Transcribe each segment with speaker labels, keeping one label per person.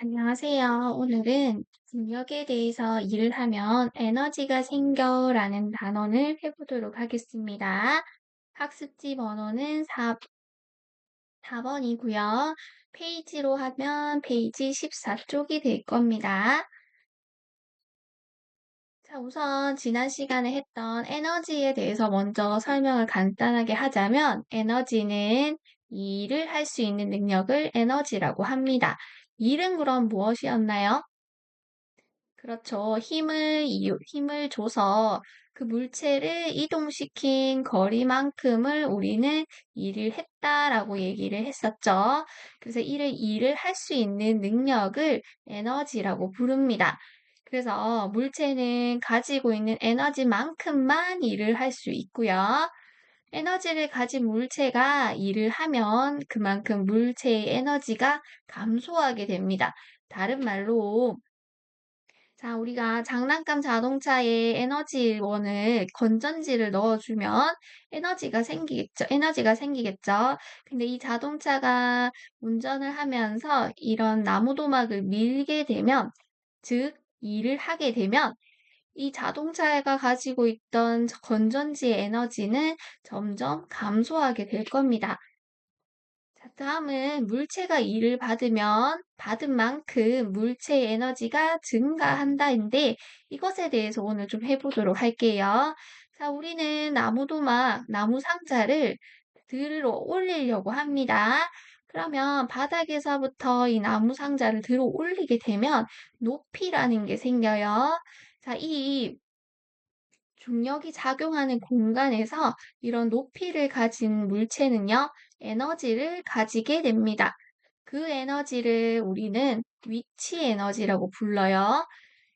Speaker 1: 안녕하세요. 오늘은 중력에 대해서 일을 하면 에너지가 생겨라는 단원을 해보도록 하겠습니다. 학습지 번호는 4번이고요. 페이지로 하면 페이지 14쪽이 될 겁니다. 자, 우선 지난 시간에 했던 에너지에 대해서 먼저 설명을 간단하게 하자면 에너지는 일을 할 수 있는 능력을 에너지라고 합니다. 일은 그럼 무엇이었나요? 그렇죠. 힘을 줘서 그 물체를 이동시킨 거리만큼을 우리는 일을 했다라고 얘기를 했었죠. 그래서 일을 할 수 있는 능력을 에너지라고 부릅니다. 그래서 물체는 가지고 있는 에너지만큼만 일을 할 수 있고요. 에너지를 가진 물체가 일을 하면 그만큼 물체의 에너지가 감소하게 됩니다. 다른 말로 자, 우리가 장난감 자동차에 에너지원을 건전지를 넣어주면 에너지가 생기겠죠. 근데 이 자동차가 운전을 하면서 이런 나무도막을 밀게 되면, 즉, 일을 하게 되면 이 자동차가 가지고 있던 건전지의 에너지는 점점 감소하게 될 겁니다. 자, 다음은 물체가 일을 받으면 받은 만큼 물체의 에너지가 증가한다인데 이것에 대해서 오늘 좀 해보도록 할게요. 자, 우리는 나무 상자를 들어 올리려고 합니다. 그러면 바닥에서부터 이 나무 상자를 들어 올리게 되면 높이라는 게 생겨요. 자, 이 중력이 작용하는 공간에서 이런 높이를 가진 물체는요, 에너지를 가지게 됩니다. 그 에너지를 우리는 위치 에너지라고 불러요.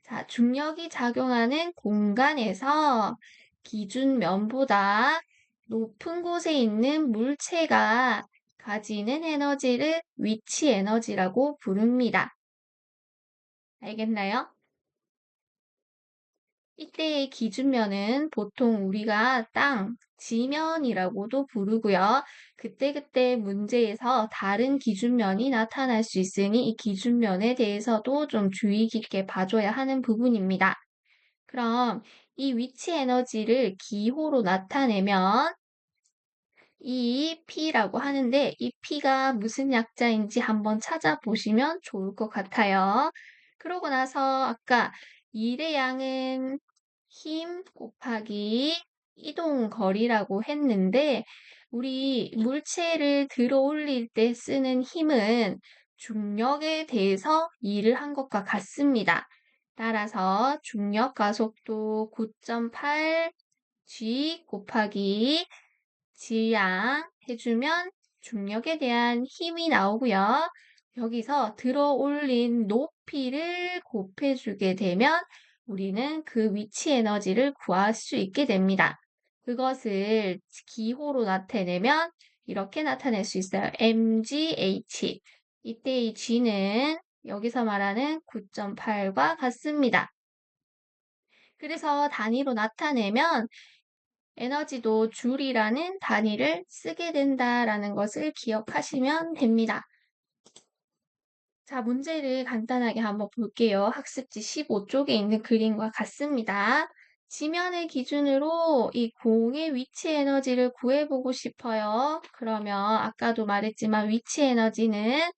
Speaker 1: 자, 중력이 작용하는 공간에서 기준면보다 높은 곳에 있는 물체가 가지는 에너지를 위치 에너지라고 부릅니다. 알겠나요? 이때의 기준면은 보통 우리가 지면이라고도 부르고요. 그때그때 문제에서 다른 기준면이 나타날 수 있으니 이 기준면에 대해서도 좀 주의 깊게 봐줘야 하는 부분입니다. 그럼 이 위치 에너지를 기호로 나타내면 이 P라고 하는데 이 P가 무슨 약자인지 한번 찾아보시면 좋을 것 같아요. 그러고 나서 아까 일의 양은 힘 곱하기 이동 거리라고 했는데 우리 물체를 들어 올릴 때 쓰는 힘은 중력에 대해서 일을 한 것과 같습니다. 따라서 중력 가속도 9.8 G 곱하기 질량 해주면 중력에 대한 힘이 나오고요. 여기서 들어 올린 높이를 곱해주게 되면 우리는 그 위치 에너지를 구할 수 있게 됩니다. 그것을 기호로 나타내면 이렇게 나타낼 수 있어요. mgh. 이때의 g는 여기서 말하는 9.8과 같습니다. 그래서 단위로 나타내면 에너지도 줄이라는 단위를 쓰게 된다라는 것을 기억하시면 됩니다. 자, 문제를 간단하게 한번 볼게요. 학습지 15쪽에 있는 그림과 같습니다. 지면을 기준으로 이 공의 위치 에너지를 구해보고 싶어요. 그러면 아까도 말했지만 위치 에너지는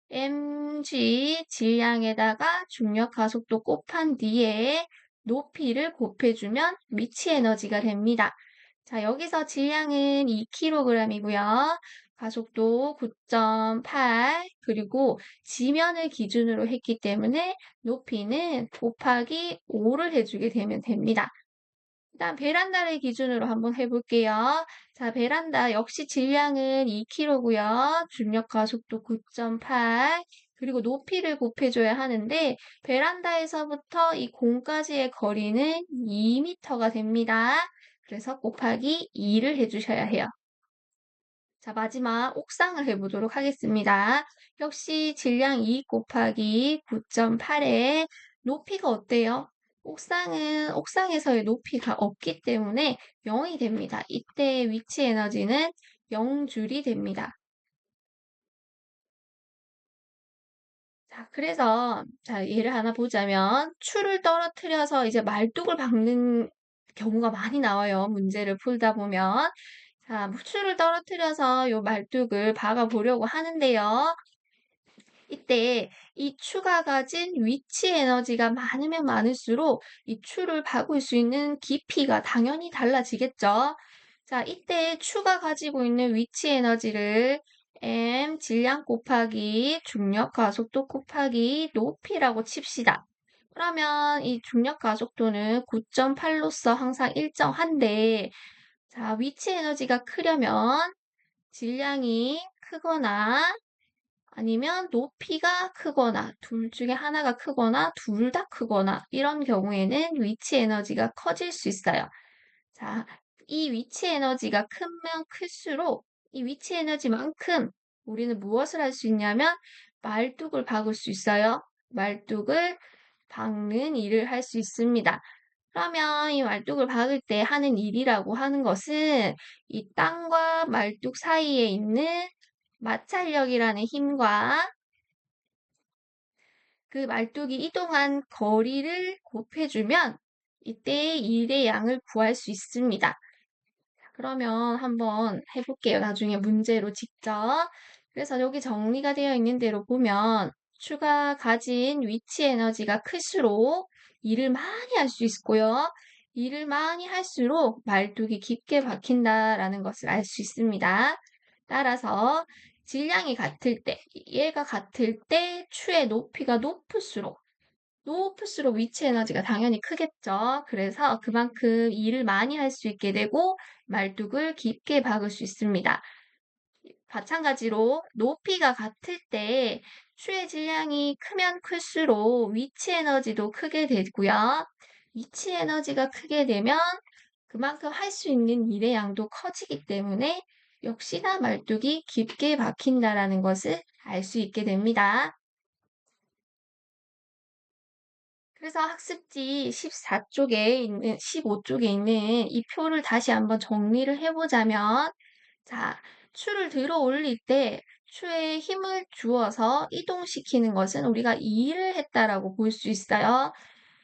Speaker 1: mg 질량에다가 중력 가속도 곱한 뒤에 높이를 곱해주면 위치 에너지가 됩니다. 자, 여기서 질량은 2kg이고요. 가속도 9.8, 그리고 지면을 기준으로 했기 때문에 높이는 곱하기 5를 해주게 되면 됩니다. 일단 베란다를 기준으로 한번 해볼게요. 자, 베란다 역시 질량은 2kg고요. 중력 가속도 9.8, 그리고 높이를 곱해줘야 하는데 베란다에서부터 이 공까지의 거리는 2m가 됩니다. 그래서 곱하기 2를 해주셔야 해요. 자, 마지막 옥상을 해보도록 하겠습니다. 역시 질량 2 곱하기 9.8에 높이가 어때요? 옥상에서의 높이가 없기 때문에 0이 됩니다. 이때 위치 에너지는 0줄이 됩니다. 자, 그래서 자, 예를 하나 보자면 추를 떨어뜨려서 이제 말뚝을 박는 경우가 많이 나와요. 문제를 풀다 보면. 자, 추를 떨어뜨려서 요 말뚝을 박아 보려고 하는데요. 이때 이 추가 가진 위치 에너지가 많으면 많을수록 이 추를 박을 수 있는 깊이가 당연히 달라지겠죠. 자, 이때 추가 가지고 있는 위치 에너지를 m 질량 곱하기 중력 가속도 곱하기 높이라고 칩시다. 그러면 이 중력 가속도는 9.8로서 항상 일정한데, 자, 위치 에너지가 크려면 질량이 크거나 아니면 높이가 크거나 둘 중에 하나가 크거나 둘 다 크거나 이런 경우에는 위치 에너지가 커질 수 있어요. 자, 이 위치 에너지가 크면 클수록 이 위치 에너지만큼 우리는 무엇을 할 수 있냐면 말뚝을 박을 수 있어요. 말뚝을 박는 일을 할 수 있습니다. 그러면 이 말뚝을 박을 때 하는 일이라고 하는 것은 이 땅과 말뚝 사이에 있는 마찰력이라는 힘과 그 말뚝이 이동한 거리를 곱해주면 이때 일의 양을 구할 수 있습니다. 그러면 한번 해볼게요. 나중에 문제로 직접. 그래서 여기 정리가 되어 있는 대로 보면 추가 가진 위치 에너지가 클수록 일을 많이 할 수 있고요. 일을 많이 할수록 말뚝이 깊게 박힌다라는 것을 알 수 있습니다. 따라서 질량이 같을 때, 얘가 같을 때 추의 높이가 높을수록 위치 에너지가 당연히 크겠죠. 그래서 그만큼 일을 많이 할 수 있게 되고 말뚝을 깊게 박을 수 있습니다. 마찬가지로 높이가 같을 때 추의 질량이 크면 클수록 위치 에너지도 크게 되고요. 위치 에너지가 크게 되면 그만큼 할 수 있는 일의 양도 커지기 때문에 역시나 말뚝이 깊게 박힌다라는 것을 알 수 있게 됩니다. 그래서 학습지 14쪽에 있는, 15쪽에 있는 이 표를 다시 한번 정리를 해보자면, 자, 추를 들어 올릴 때 추에 힘을 주어서 이동시키는 것은 우리가 일을 했다라고 볼 수 있어요.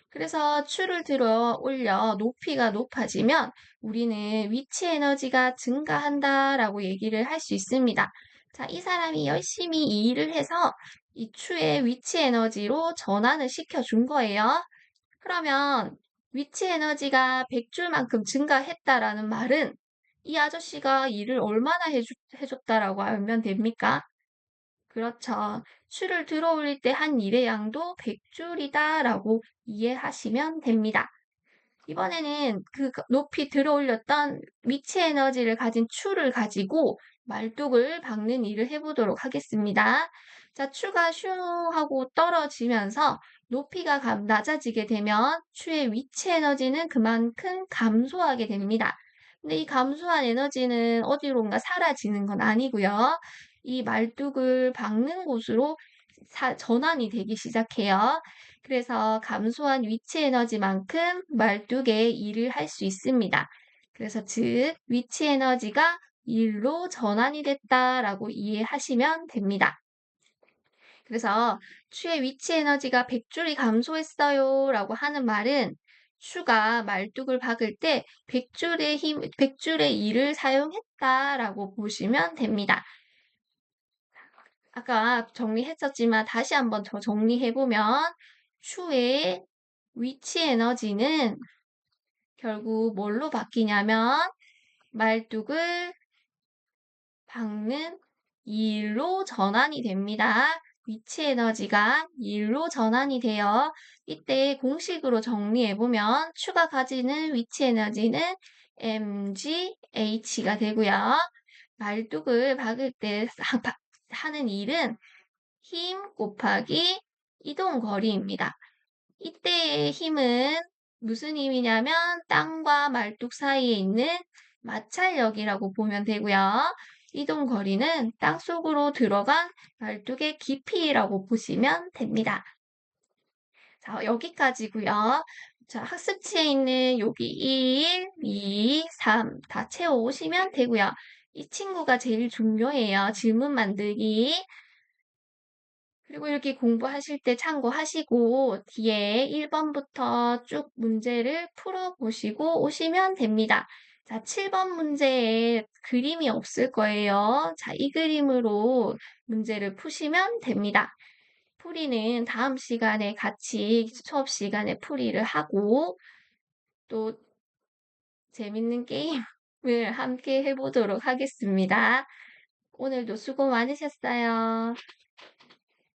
Speaker 1: 그래서 추를 들어 올려 높이가 높아지면 우리는 위치 에너지가 증가한다라고 얘기를 할 수 있습니다. 자, 이 사람이 열심히 이 일을 해서 이 추의 위치 에너지로 전환을 시켜준 거예요. 그러면 위치 에너지가 100줄만큼 증가했다라는 말은 이 아저씨가 일을 얼마나 해줬다라고 알면 됩니까? 그렇죠. 추를 들어 올릴 때 한 일의 양도 100줄이다라고 이해하시면 됩니다. 이번에는 그 높이 들어 올렸던 위치 에너지를 가진 추를 가지고 말뚝을 박는 일을 해보도록 하겠습니다. 자, 추가 슝 하고 떨어지면서 높이가 낮아지게 되면 추의 위치 에너지는 그만큼 감소하게 됩니다. 근데 이 감소한 에너지는 어디론가 사라지는 건 아니고요. 이 말뚝을 박는 곳으로 전환이 되기 시작해요. 그래서 감소한 위치 에너지만큼 말뚝에 일을 할 수 있습니다. 그래서 즉 위치 에너지가 일로 전환이 됐다라고 이해하시면 됩니다. 그래서 추의 위치 에너지가 100줄이 감소했어요 라고 하는 말은 추가 말뚝을 박을 때 100줄의 일을 사용했다라고 보시면 됩니다. 아까 정리했었지만 다시 한번 더 정리해보면 추의 위치 에너지는 결국 뭘로 바뀌냐면 말뚝을 박는 일로 전환이 됩니다. 위치 에너지가 일로 전환이 되어 이때 공식으로 정리해보면 추가 가지는 위치 에너지는 mgh가 되고요. 말뚝을 박을 때 하는 일은 힘 곱하기 이동 거리입니다. 이때의 힘은 무슨 힘이냐면 땅과 말뚝 사이에 있는 마찰력이라고 보면 되고요. 이동 거리는 땅속으로 들어간 말뚝의 깊이라고 보시면 됩니다. 자, 여기까지고요. 자, 학습지에 있는 여기 1, 2, 3 다 채워오시면 되고요. 이 친구가 제일 중요해요. 질문 만들기. 그리고 이렇게 공부하실 때 참고하시고 뒤에 1번부터 쭉 문제를 풀어보시고 오시면 됩니다. 자, 7번 문제에 그림이 없을 거예요. 자, 이 그림으로 문제를 푸시면 됩니다. 풀이는 다음 시간에 같이 수업 시간에 풀이를 하고 또 재밌는 게임을 함께 해보도록 하겠습니다. 오늘도 수고 많으셨어요.